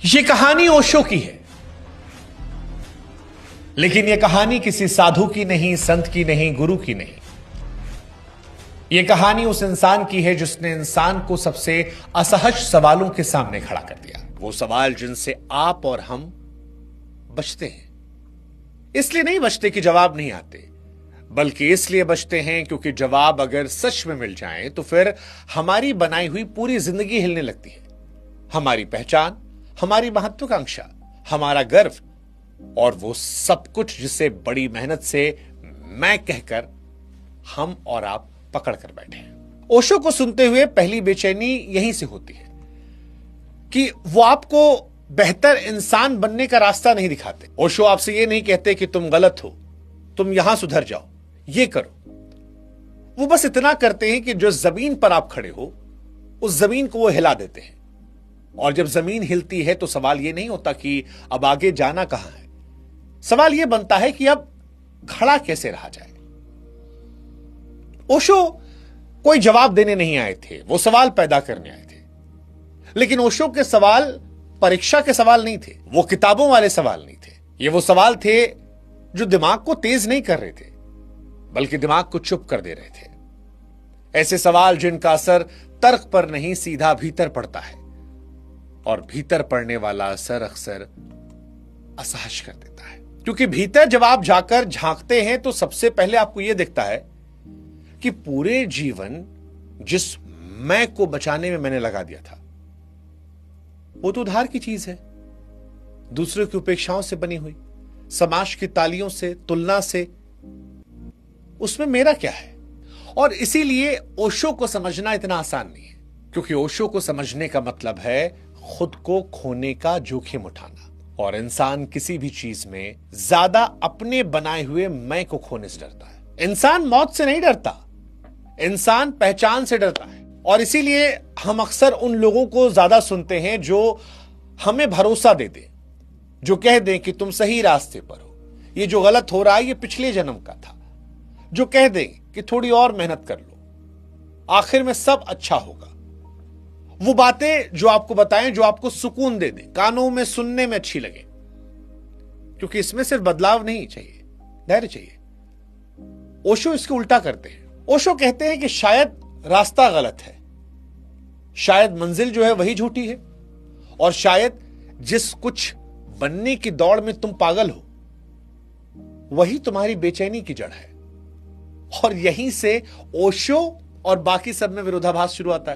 ये कहानी ओशो की है, लेकिन यह कहानी किसी साधु की नहीं, संत की नहीं, गुरु की नहीं। यह कहानी उस इंसान की है जिसने इंसान को सबसे असहज सवालों के सामने खड़ा कर दिया। वो सवाल जिनसे आप और हम बचते हैं। इसलिए नहीं बचते कि जवाब नहीं आते, बल्कि इसलिए बचते हैं क्योंकि जवाब अगर सच में मिल जाए तो फिर हमारी बनाई हुई पूरी जिंदगी हिलने लगती है। हमारी पहचान, हमारी महत्वाकांक्षा, हमारा गर्व और वो सब कुछ जिसे बड़ी मेहनत से मैं कहकर हम और आप पकड़ कर बैठे हैं। ओशो को सुनते हुए पहली बेचैनी यहीं से होती है कि वो आपको बेहतर इंसान बनने का रास्ता नहीं दिखाते। ओशो आपसे ये नहीं कहते कि तुम गलत हो, तुम यहां सुधर जाओ, ये करो। वो बस इतना करते हैं कि जो जमीन पर आप खड़े हो उस जमीन को वो हिला देते हैं। और जब जमीन हिलती है तो सवाल यह नहीं होता कि अब आगे जाना कहां है, सवाल यह बनता है कि अब खड़ा कैसे रहा जाए। ओशो कोई जवाब देने नहीं आए थे, वो सवाल पैदा करने आए थे। लेकिन ओशो के सवाल परीक्षा के सवाल नहीं थे, वो किताबों वाले सवाल नहीं थे। ये वो सवाल थे जो दिमाग को तेज नहीं कर रहे थे, बल्कि दिमाग को चुप कर दे रहे थे। ऐसे सवाल जिनका असर तर्क पर नहीं, सीधा भीतर पड़ता है, और भीतर पड़ने वाला असर अक्सर असहज कर देता है। क्योंकि भीतर जब आप जाकर झांकते हैं तो सबसे पहले आपको यह दिखता है कि पूरे जीवन जिस मैं को बचाने में मैंने लगा दिया था वो तो उधार की चीज है, दूसरों की उपेक्षाओं से बनी हुई, समाज की तालियों से, तुलना से। उसमें मेरा क्या है? और इसीलिए ओशो को समझना इतना आसान नहीं है, क्योंकि ओशो को समझने का मतलब है खुद को खोने का जोखिम उठाना। और इंसान किसी भी चीज में ज्यादा अपने बनाए हुए मैं को खोने से डरता है। इंसान मौत से नहीं डरता, इंसान पहचान से डरता है। और इसीलिए हम अक्सर उन लोगों को ज्यादा सुनते हैं जो हमें भरोसा दे दें, जो कह दें कि तुम सही रास्ते पर हो, ये जो गलत हो रहा है ये पिछले जन्म का था, जो कह दें कि थोड़ी और मेहनत कर लो, आखिर में सब अच्छा होगा। वो बातें जो आपको बताएं, जो आपको सुकून दे दें, कानों में सुनने में अच्छी लगे, क्योंकि इसमें सिर्फ बदलाव नहीं चाहिए, धैर्य चाहिए। ओशो इसके उल्टा करते हैं। ओशो कहते हैं कि शायद रास्ता गलत है, शायद मंजिल जो है वही झूठी है, और शायद जिस कुछ बनने की दौड़ में तुम पागल हो वही तुम्हारी बेचैनी की जड़ है। और यहीं से ओशो और बाकी सब में विरोधाभास शुरू होता है।